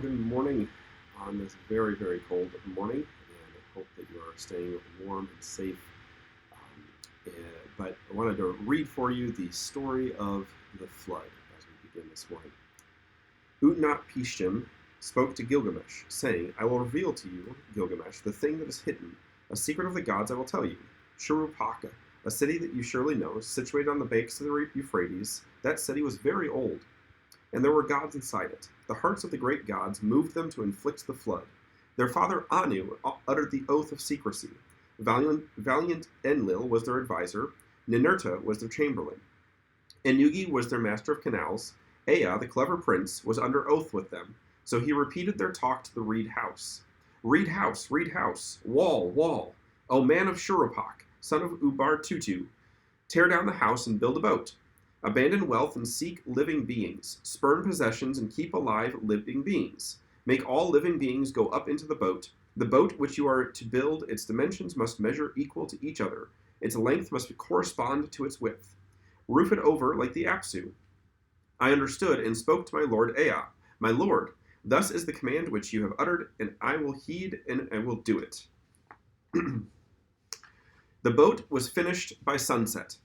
Good morning on this very, very cold morning, and I hope that you are staying warm and safe. But I wanted to read for you the story of the flood as we begin this morning. Utnapishtim spoke to Gilgamesh, saying, I will reveal to you, Gilgamesh, the thing that is hidden, a secret of the gods I will tell you. Shurupaka, a city that you surely know, situated on the banks of the Euphrates, that city was very old, and there were gods inside it. The hearts of the great gods moved them to inflict the flood. Their father Anu uttered the oath of secrecy. Valiant Enlil was their advisor. Ninurta was their chamberlain. Ennugi was their master of canals. Ea, the clever prince, was under oath with them. So he repeated their talk to the reed house. Reed house, wall, wall. O man of Shurupak, son of Ubar-Tutu, tear down the house and build a boat. Abandon wealth and seek living beings. Spurn possessions and keep alive living beings. Make all living beings go up into the boat. The boat which you are to build, its dimensions must measure equal to each other. Its length must correspond to its width. Roof it over like the Apsu. I understood and spoke to my lord Ea. My lord, thus is the command which you have uttered, and I will heed and I will do it. The boat was finished by sunset.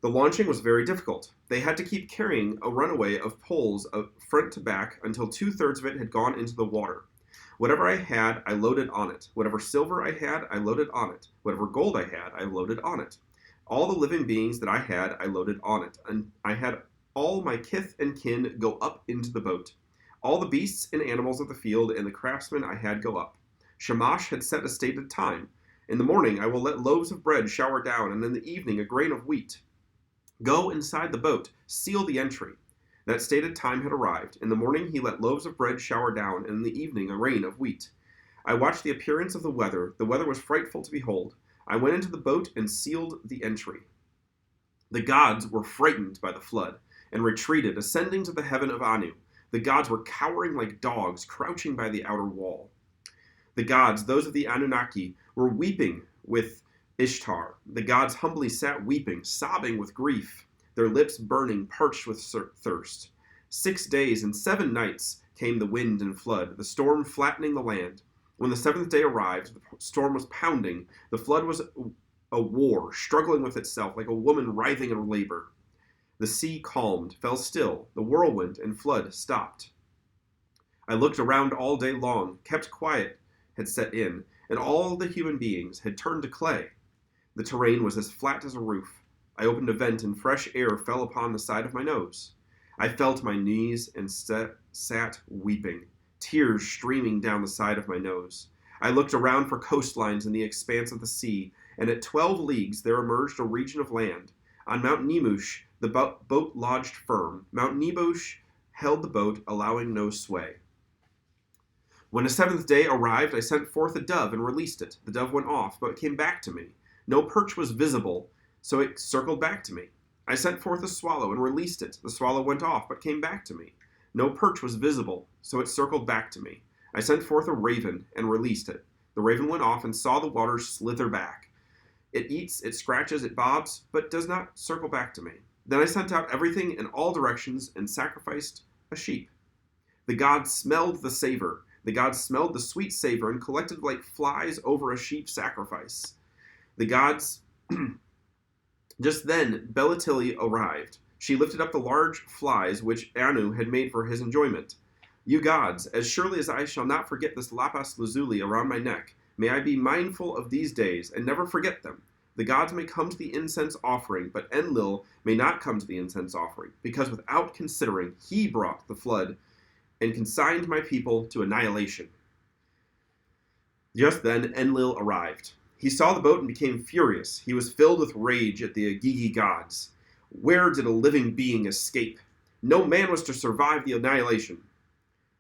The launching was very difficult. They had to keep carrying a runaway of poles front to back until 2/3 of it had gone into the water. Whatever I had, I loaded on it. Whatever silver I had, I loaded on it. Whatever gold I had, I loaded on it. All the living beings that I had, I loaded on it. And I had all my kith and kin go up into the boat. All the beasts and animals of the field and the craftsmen I had go up. Shamash had set a stated time. In the morning I will let loaves of bread shower down, and in the evening a grain of wheat. Go inside the boat, seal the entry. That stated time had arrived. In the morning he let loaves of bread shower down, and in the evening a rain of wheat. I watched the appearance of the weather. The weather was frightful to behold. I went into the boat and sealed the entry. The gods were frightened by the flood, and retreated, ascending to the heaven of Anu. The gods were cowering like dogs, crouching by the outer wall. The gods, those of the Anunnaki, were weeping with Ishtar. The gods humbly sat weeping, sobbing with grief, their lips burning, parched with thirst. 6 days and 7 nights came the wind and flood, the storm flattening the land. When the 7th day arrived, the storm was pounding. The flood was a war, struggling with itself like a woman writhing in labor. The sea calmed, fell still. The whirlwind and flood stopped. I looked around all day long. Kept quiet had set in, and all the human beings had turned to clay. The terrain was as flat as a roof. I opened a vent, and fresh air fell upon the side of my nose. I fell to my knees and sat weeping, tears streaming down the side of my nose. I looked around for coastlines in the expanse of the sea, and at 12 leagues there emerged a region of land. On Mount Nemush the boat lodged firm. Mount Nebush held the boat, allowing no sway. When the 7th day arrived, I sent forth a dove and released it. The dove went off, but came back to me. No perch was visible, so it circled back to me. I sent forth a swallow and released it. The swallow went off, but came back to me. No perch was visible, so it circled back to me. I sent forth a raven and released it. The raven went off and saw the waters slither back. It eats, it scratches, it bobs, but does not circle back to me. Then I sent out everything in all directions and sacrificed a sheep. The gods smelled the savor. The gods smelled the sweet savor and collected like flies over a sheep sacrifice. The gods... Just then, Belatili arrived. She lifted up the large flies which Anu had made for his enjoyment. You gods, as surely as I shall not forget this lapis lazuli around my neck, may I be mindful of these days and never forget them. The gods may come to the incense offering, but Enlil may not come to the incense offering, because without considering, he brought the flood and consigned my people to annihilation. Just then, Enlil arrived. He saw the boat and became furious. He was filled with rage at the Agigi gods. Where did a living being escape? No man was to survive the annihilation.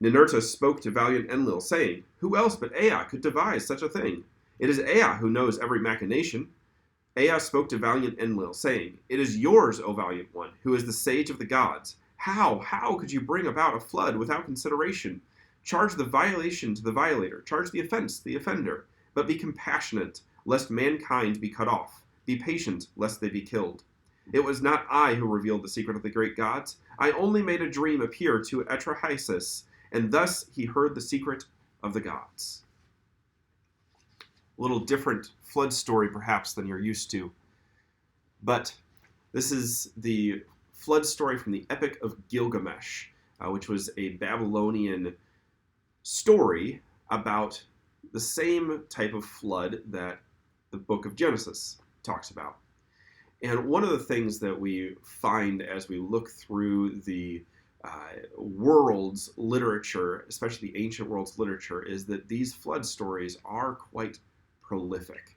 Ninurta spoke to valiant Enlil, saying, Who else but Ea could devise such a thing? It is Ea who knows every machination. Ea spoke to valiant Enlil, saying, It is yours, O valiant one, who is the sage of the gods. How could you bring about a flood without consideration? Charge the violation to the violator. Charge the offense to the offender. But be compassionate, lest mankind be cut off. Be patient, lest they be killed. It was not I who revealed the secret of the great gods. I only made a dream appear to Etrahisis, and thus he heard the secret of the gods. A little different flood story, perhaps, than you're used to. But this is the flood story from the Epic of Gilgamesh, which was a Babylonian story about the same type of flood that the book of Genesis talks about. And one of the things that we find as we look through the world's literature, especially the ancient world's literature, is that these flood stories are quite prolific.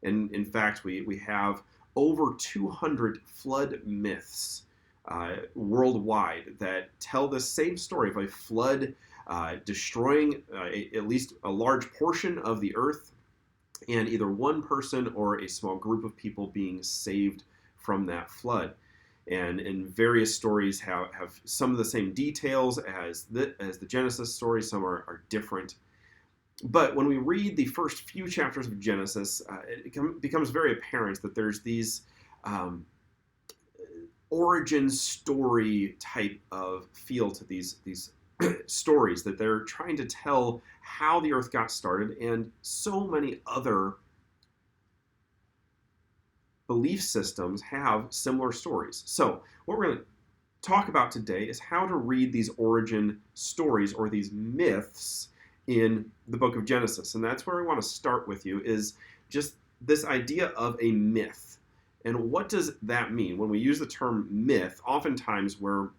And in fact, we have over 200 flood myths worldwide that tell the same story of a flood destroying at least a large portion of the earth, and either one person or a small group of people being saved from that flood. And various stories have some of the same details as the Genesis story. Some are different. But when we read the first few chapters of Genesis, it becomes very apparent that there's these origin story type of feel to these stories, that they're trying to tell how the earth got started, and so many other belief systems have similar stories. So what we're going to talk about today is how to read these origin stories, or these myths, in the book of Genesis. And that's where we want to start with you, is just this idea of a myth. And what does that mean? When we use the term myth, oftentimes we're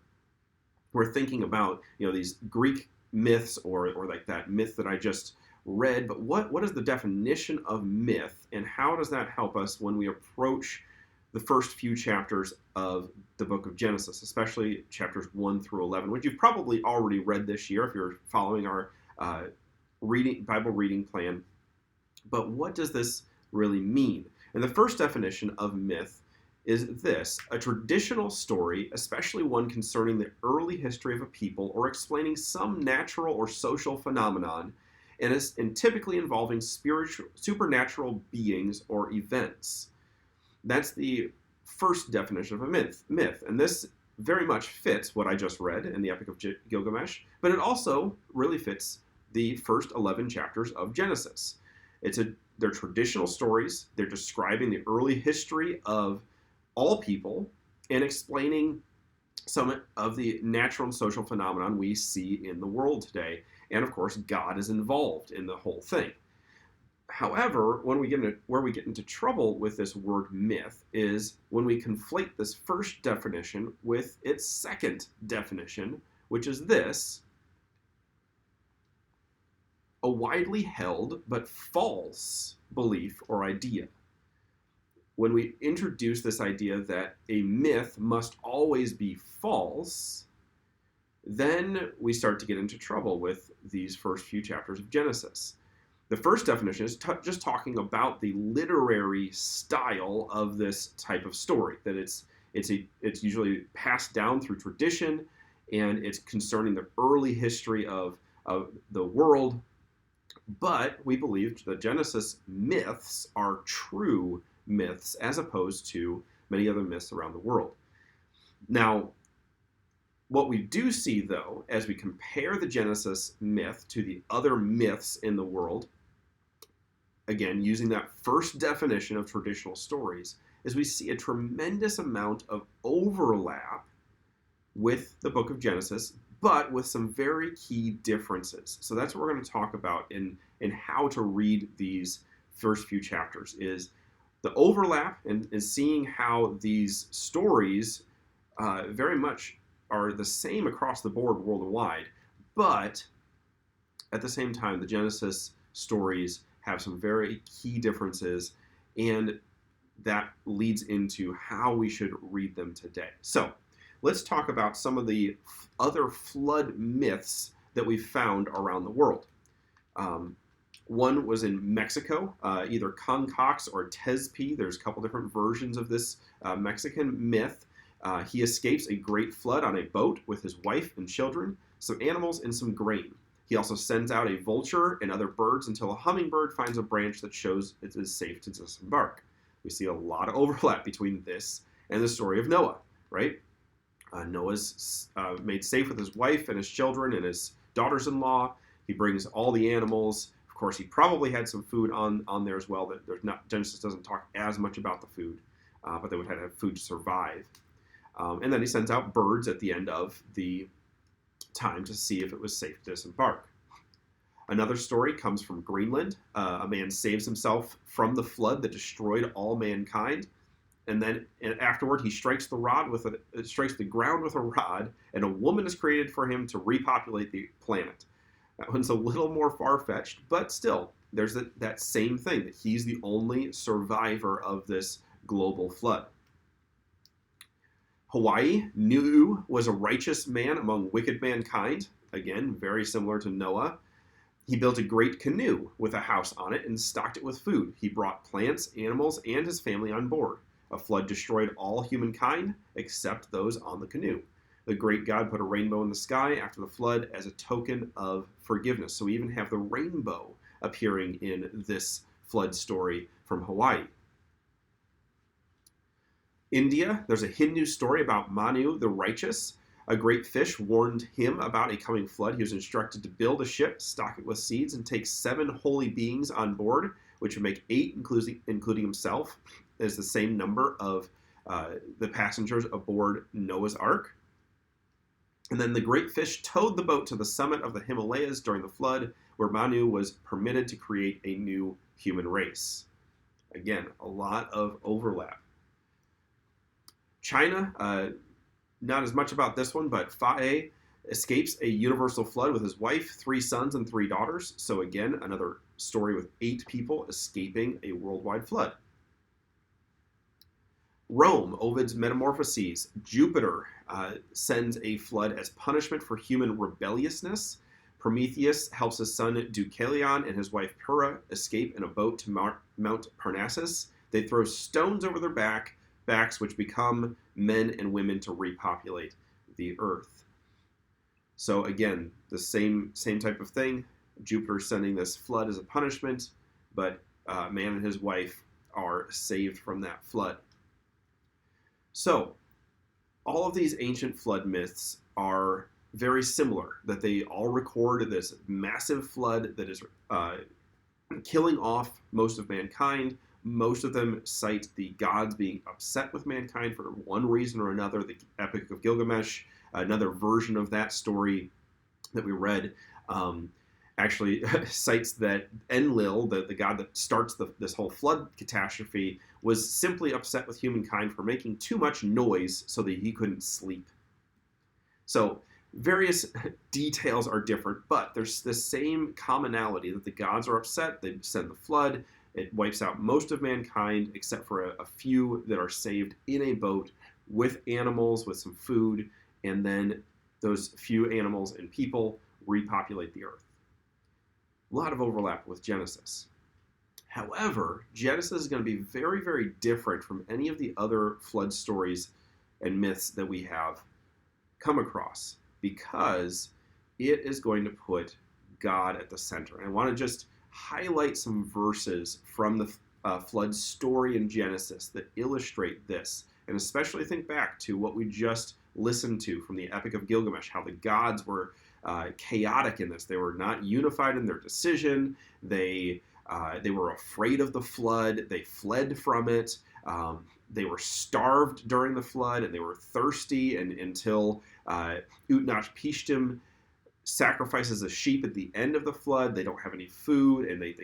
thinking about, these Greek myths, or like that myth that I just read. But what is the definition of myth, and how does that help us when we approach the first few chapters of the book of Genesis, especially chapters 1 through 11, which you've probably already read this year if you're following our Bible reading plan. But what does this really mean? And the first definition of myth is this: a traditional story, especially one concerning the early history of a people or explaining some natural or social phenomenon, and typically involving supernatural beings or events. That's the first definition of a myth. And this very much fits what I just read in the Epic of Gilgamesh, but it also really fits the first 11 chapters of Genesis. They're traditional stories. They're describing the early history of all people and explaining some of the natural and social phenomenon we see in the world today. And of course, God is involved in the whole thing. However, where we get into trouble with this word myth is when we conflate this first definition with its second definition, which is this: a widely held but false belief or idea. When we introduce this idea that a myth must always be false, then we start to get into trouble with these first few chapters of Genesis. The first definition is just talking about the literary style of this type of story, that it's usually passed down through tradition, and it's concerning the early history of the world. But we believe the Genesis myths are true myths, as opposed to many other myths around the world. Now, what we do see, though, as we compare the Genesis myth to the other myths in the world, again, using that first definition of traditional stories, is we see a tremendous amount of overlap with the book of Genesis, but with some very key differences. So that's what we're going to talk about in how to read these first few chapters, is the overlap and seeing how these stories very much are the same across the board worldwide, but at the same time, the Genesis stories have some very key differences, and that leads into how we should read them today. So let's talk about some of the other flood myths that we've found around the world. One was in Mexico, either Concox or Tezpi. There's a couple different versions of this Mexican myth. He escapes a great flood on a boat with his wife and children, some animals, and some grain. He also sends out a vulture and other birds until a hummingbird finds a branch that shows it is safe to disembark. We see a lot of overlap between this and the story of Noah, right? Noah's made safe with his wife and his children and his daughters-in-law. He brings all the animals. Of course, he probably had some food on there as well. That there's not Genesis doesn't talk as much about the food, but they would have to have food to survive. And then he sends out birds at the end of the time to see if it was safe to disembark. Another story comes from Greenland. A man saves himself from the flood that destroyed all mankind, and then afterward he strikes the ground with a rod, and a woman is created for him to repopulate the planet. That one's a little more far-fetched, but still, there's that same thing, that he's the only survivor of this global flood. Hawaii, Nu was a righteous man among wicked mankind. Again, very similar to Noah. He built a great canoe with a house on it and stocked it with food. He brought plants, animals, and his family on board. A flood destroyed all humankind except those on the canoe. The great God put a rainbow in the sky after the flood as a token of forgiveness. So we even have the rainbow appearing in this flood story from Hawaii. India, there's a Hindu story about Manu the righteous. A great fish warned him about a coming flood. He was instructed to build a ship, stock it with seeds, and take 7 holy beings on board, which would make 8, including himself, as the same number of the passengers aboard Noah's Ark. And then the great fish towed the boat to the summit of the Himalayas during the flood, where Manu was permitted to create a new human race. Again, a lot of overlap. China, not as much about this one, but Fae escapes a universal flood with his wife, 3 sons, and 3 daughters. So again, another story with 8 people escaping a worldwide flood. Rome, Ovid's Metamorphoses. Jupiter sends a flood as punishment for human rebelliousness. Prometheus helps his son Deucalion and his wife Pyrrha escape in a boat to Mount Parnassus. They throw stones over their backs, which become men and women to repopulate the earth. So again, the same type of thing. Jupiter sending this flood as a punishment, but man and his wife are saved from that flood. So all of these ancient flood myths are very similar, that they all record this massive flood that is killing off most of mankind. Most of them cite the gods being upset with mankind for one reason or another. The Epic of Gilgamesh, another version of that story that we read, actually cites that Enlil, the god that starts this whole flood catastrophe, was simply upset with humankind for making too much noise so that he couldn't sleep. So various details are different, but there's the same commonality that the gods are upset. They send the flood. It wipes out most of mankind except for a few that are saved in a boat with animals, with some food, and then those few animals and people repopulate the earth. A lot of overlap with Genesis. However, Genesis is going to be very, very different from any of the other flood stories and myths that we have come across, because it is going to put God at the center. And I want to just highlight some verses from the flood story in Genesis that illustrate this, and especially think back to what we just listened to from the Epic of Gilgamesh, how the gods were chaotic in this. They were not unified in their decision. They were afraid of the flood. They fled from it. They were starved during the flood, and they were thirsty until Utnapishtim sacrifices a sheep at the end of the flood. They don't have any food, and they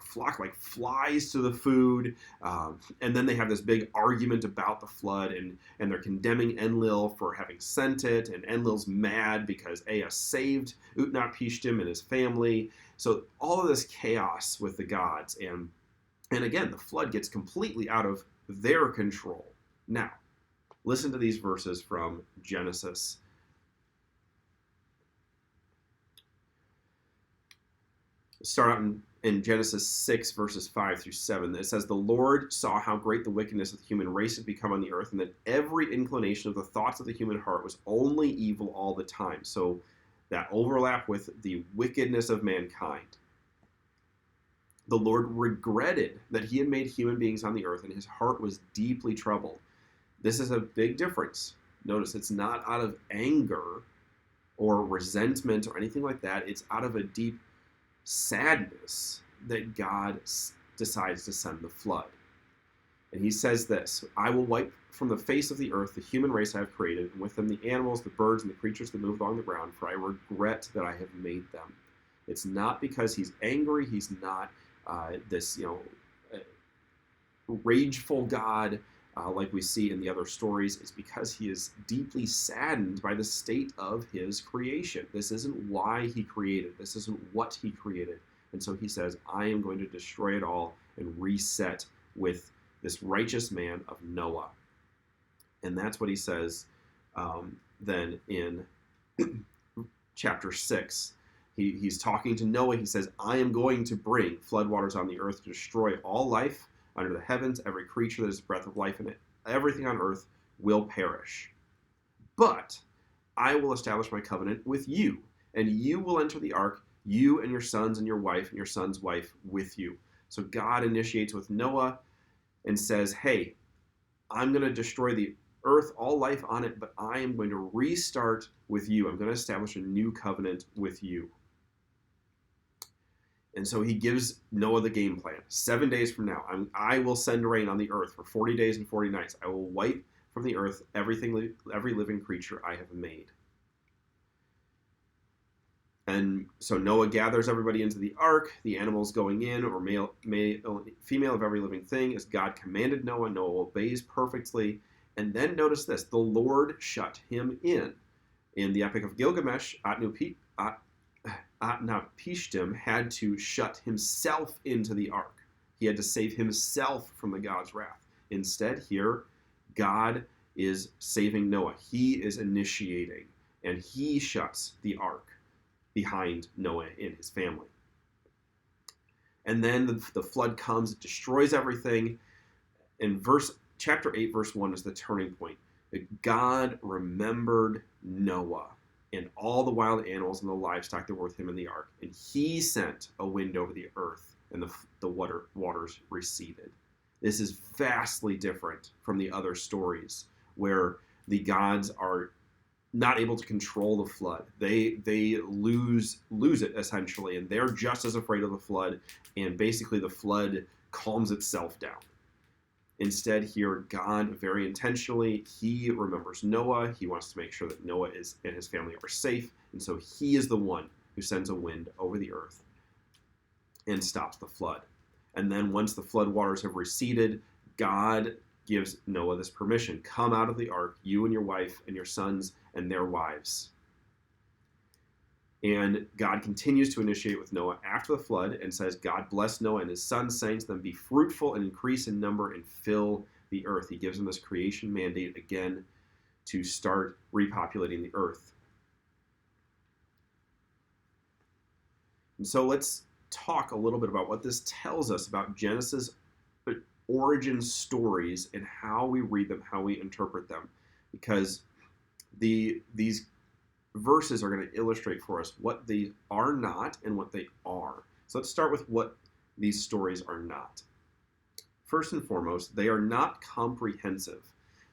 flock like flies to the food. And then they have this big argument about the flood, and they're condemning Enlil for having sent it, and Enlil's mad because Ea saved Utnapishtim and his family. So all of this chaos with the gods, and again, the flood gets completely out of their control. Now, listen to these verses from Genesis. Start out in Genesis 6, verses 5 through 7. It says, "The Lord saw how great the wickedness of the human race had become on the earth, and that every inclination of the thoughts of the human heart was only evil all the time." So that overlap with the wickedness of mankind. "The Lord regretted that he had made human beings on the earth, and his heart was deeply troubled." This is a big difference. Notice it's not out of anger or resentment or anything like that. It's out of a deep sadness that God decides to send the flood. And he says this, I will wipe from the face of the earth the human race I have created, and with them the animals, the birds, and the creatures that move along the ground, for I regret that I have made them. It's not because he's angry. He's not this, rageful God like we see in the other stories. It's because he is deeply saddened by the state of his creation. This isn't why he created. This isn't what he created. And so he says, I am going to destroy it all and reset with this righteous man of Noah. And that's what he says then in chapter 6. He's talking to Noah. He says, I am going to bring floodwaters on the earth to destroy all life under the heavens. Every creature that has breath of life in it, everything on earth will perish. But I will establish my covenant with you, and you will enter the ark, you and your sons and your wife and your son's wife with you. So God initiates with Noah and says, hey, I'm going to destroy the earth, all life on it, but I am going to restart with you. I'm going to establish a new covenant with you. And so he gives Noah the game plan. 7 days from now, I will send rain on the earth for 40 days and 40 nights. I will wipe from the earth every living creature I have made. And so Noah gathers everybody into the ark, the animals going in, or female of every living thing, as God commanded Noah. Noah obeys perfectly. And then notice this, the Lord shut him in. In the Epic of Gilgamesh, Utnapishtim had to shut himself into the ark. He had to save himself from the God's wrath. Instead, here, God is saving Noah. He is initiating, and he shuts the ark behind Noah and his family. And then the flood comes, it destroys everything. And chapter 8, verse 1 is the turning point. God remembered Noah and all the wild animals and the livestock that were with him in the ark. And he sent a wind over the earth, and the waters receded. This is vastly different from the other stories where the gods are not able to control the flood. They lose it, essentially, and they're just as afraid of the flood, and basically the flood calms itself down. Instead, here, God, very intentionally, he remembers Noah. He wants to make sure that Noah and his family are safe, and so he is the one who sends a wind over the earth and stops the flood. And then once the flood waters have receded, God gives Noah this permission. Come out of the ark, you and your wife and your sons and their wives. And God continues to initiate with Noah after the flood and says, God bless Noah and his sons, saying to them, be fruitful and increase in number and fill the earth. He gives them this creation mandate again to start repopulating the earth. And so let's talk a little bit about what this tells us about Genesis origin stories and how we read them, how we interpret them, because these verses are going to illustrate for us what they are not and what they are. So let's start with what these stories are not. First and foremost, they are not comprehensive.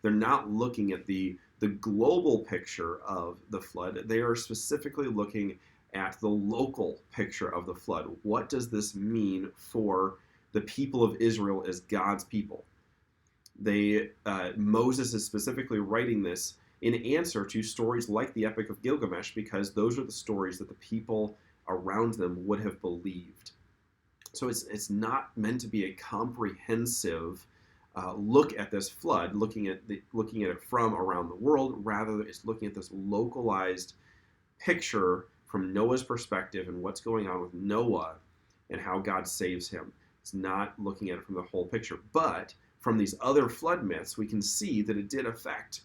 They're not looking at the global picture of the flood. They are specifically looking at the local picture of the flood. What does this mean for the people of Israel as God's people? Moses is specifically writing this in answer to stories like the Epic of Gilgamesh, because those are the stories that the people around them would have believed. So it's not meant to be a comprehensive look at this flood, looking at it from around the world. Rather, it's looking at this localized picture from Noah's perspective and what's going on with Noah and how God saves him. It's not looking at it from the whole picture. But from these other flood myths, we can see that it did affect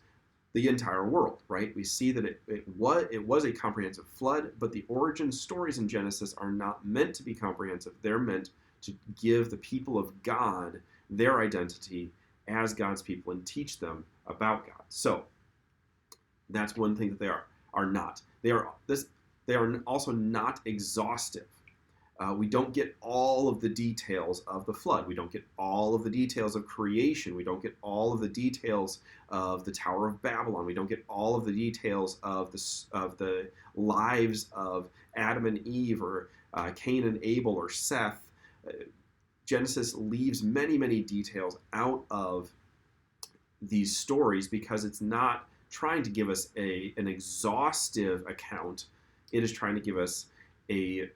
the entire world, right? We see that it was a comprehensive flood, but the origin stories in Genesis are not meant to be comprehensive. They're meant to give the people of God their identity as God's people and teach them about God. So that's one thing that they are not. They are also not exhaustive. We don't get all of the details of the flood. We don't get all of the details of creation. We don't get all of the details of the Tower of Babylon. We don't get all of the details of the lives of Adam and Eve, or Cain and Abel, or Seth. Genesis leaves many, many details out of these stories because it's not trying to give us an exhaustive account. It is trying to give us an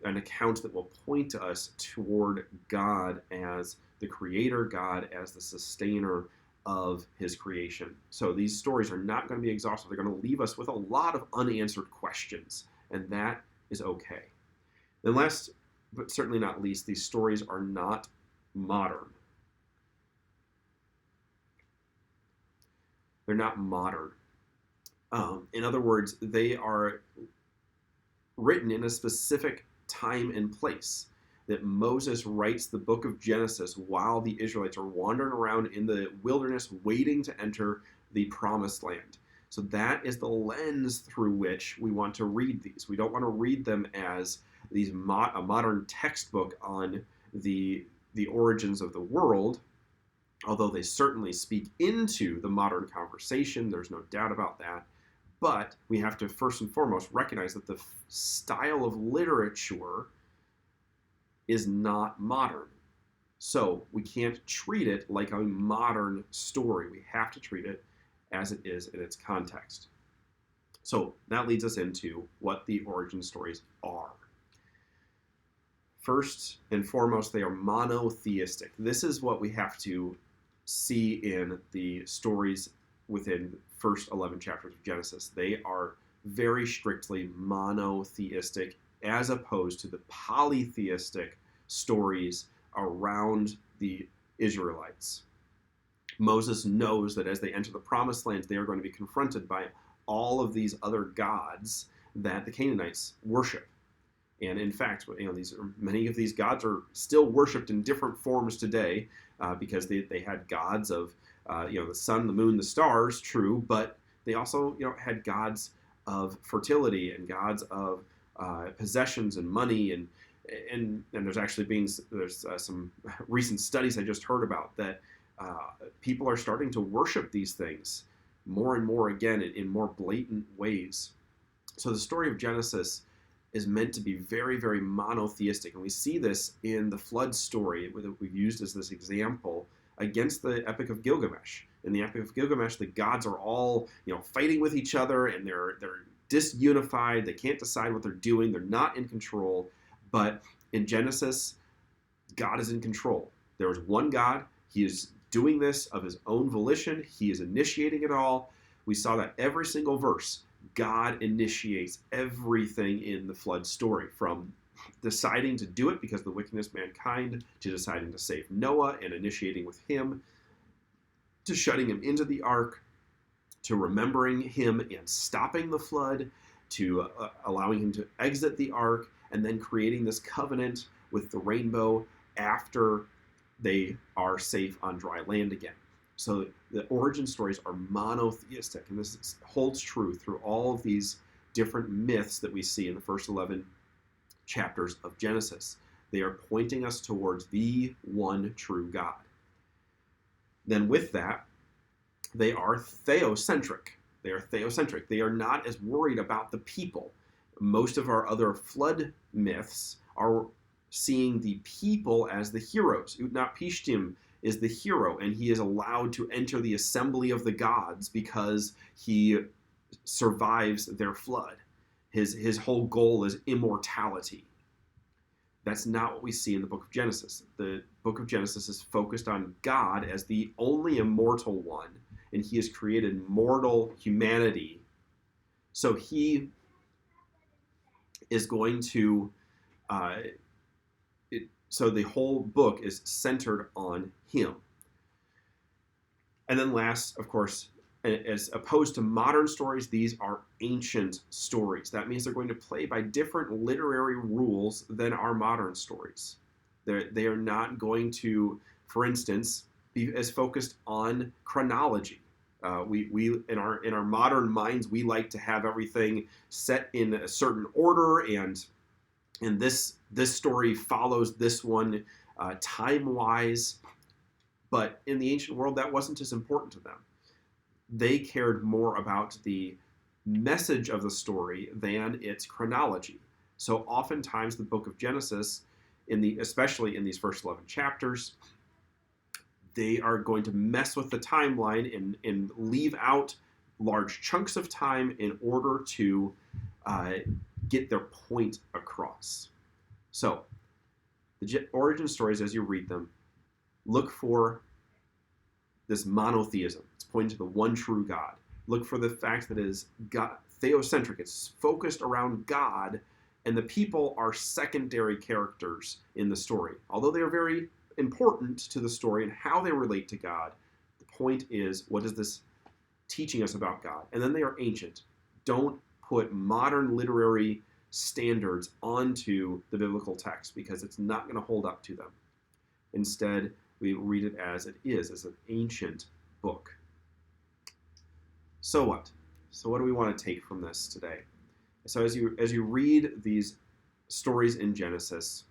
account that will point to us toward God as the creator, God as the sustainer of his creation. So these stories are not going to be exhaustive. They're going to leave us with a lot of unanswered questions, and that is okay. And last, but certainly not least, these stories are not modern. They're not modern. In other words, they are written in a specific time and place. That Moses writes the book of Genesis while the Israelites are wandering around in the wilderness waiting to enter the promised land. So that is the lens through which we want to read these. We don't want to read them as a modern textbook on the origins of the world, although they certainly speak into the modern conversation. There's no doubt about that. But we have to first and foremost recognize that the style of literature is not modern. So we can't treat it like a modern story. We have to treat it as it is in its context. So that leads us into what the origin stories are. First and foremost, they are monotheistic. This is what we have to see in the stories within the first 11 chapters of Genesis. They are very strictly monotheistic, as opposed to the polytheistic stories around the Israelites. Moses knows that as they enter the promised land, they are going to be confronted by all of these other gods that the Canaanites worship. And in fact, many of these gods are still worshipped in different forms today, because they had gods of the sun, the moon, the stars, true, but they also had gods of fertility and gods of possessions and money, and there's actually some recent studies I just heard about that people are starting to worship these things more and more again in more blatant ways. So the story of Genesis is meant to be very, very monotheistic, and we see this in the flood story that we've used as this example against the Epic of Gilgamesh. In the Epic of Gilgamesh, the gods are all fighting with each other, and they're disunified. They can't decide what they're doing. They're not in control. But in Genesis, God is in control. There is one God. He is doing this of his own volition. He is initiating it all. We saw that every single verse. God initiates everything in the flood story, from deciding to do it because of the wickedness of mankind, to deciding to save Noah and initiating with him, to shutting him into the ark, to remembering him and stopping the flood, to allowing him to exit the ark, and then creating this covenant with the rainbow after they are safe on dry land again. So the origin stories are monotheistic, and this holds true through all of these different myths that we see in the first 11 chapters of Genesis. They are pointing us towards the one true God. Then with that, they are theocentric. They are theocentric. They are not as worried about the people. Most of our other flood myths are seeing the people as the heroes. Utnapishtim is the hero, and he is allowed to enter the assembly of the gods because he survives their flood. His whole goal is immortality. That's not what we see in the book of Genesis. The book of Genesis is focused on God as the only immortal one, and he has created mortal humanity. So he is going to so the whole book is centered on him. And then last, of course, as opposed to modern stories, these are ancient stories. That means they're going to play by different literary rules than our modern stories. They are not going to, for instance, be as focused on chronology. We in our modern minds, we like to have everything set in a certain order, and this story follows this one time wise. But in the ancient world, that wasn't as important to them. They cared more about the message of the story than its chronology. So oftentimes, the book of Genesis, especially in these first 11 chapters, they are going to mess with the timeline and leave out large chunks of time in order to get their point across. So, the origin stories, as you read them, look for this monotheism. It's pointing to the one true God. Look for the fact that it is God, theocentric. It's focused around God, and the people are secondary characters in the story. Although they are very important to the story and how they relate to God, the point is, what is this teaching us about God? And then they are ancient. Don't put modern literary standards onto the biblical text, because it's not going to hold up to them. Instead, we read it as it is, as an ancient book. So what? So what do we want to take from this today? So as you read these stories in Genesis,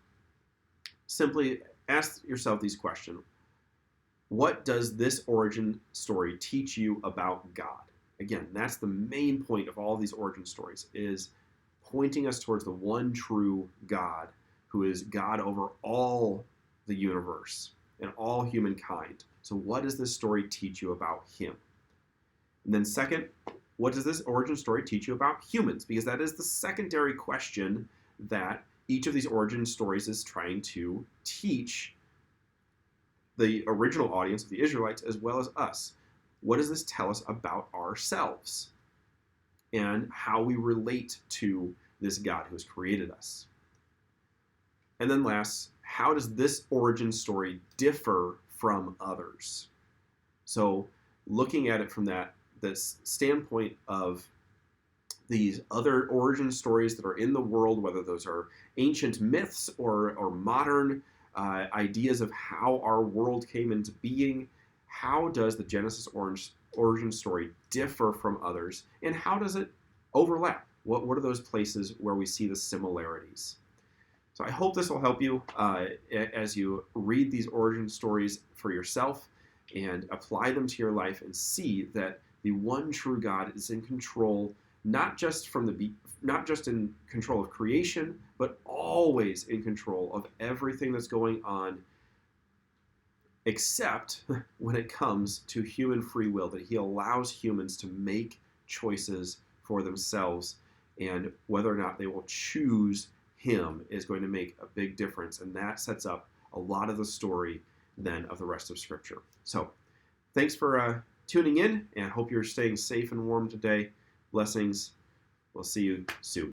simply ask yourself these questions. What does this origin story teach you about God? Again, that's the main point of all these origin stories, is pointing us towards the one true God, who is God over all the universe and all humankind. So what does this story teach you about him? And then second, what does this origin story teach you about humans? Because that is the secondary question that each of these origin stories is trying to teach the original audience of the Israelites as well as us. What does this tell us about ourselves and how we relate to this God who has created us? And then last, how does this origin story differ from others? So looking at it from this standpoint of these other origin stories that are in the world, whether those are ancient myths or modern ideas of how our world came into being, how does the Genesis origin story differ from others, and how does it overlap? What are those places where we see the similarities? So I hope this will help you as you read these origin stories for yourself and apply them to your life and see that the one true God is in control, not just in control of creation, but always in control of everything that's going on, except when it comes to human free will, that he allows humans to make choices for themselves, and whether or not they will choose him is going to make a big difference, and that sets up a lot of the story then of the rest of Scripture. So thanks for tuning in, and I hope you're staying safe and warm today. Blessings. We'll see you soon.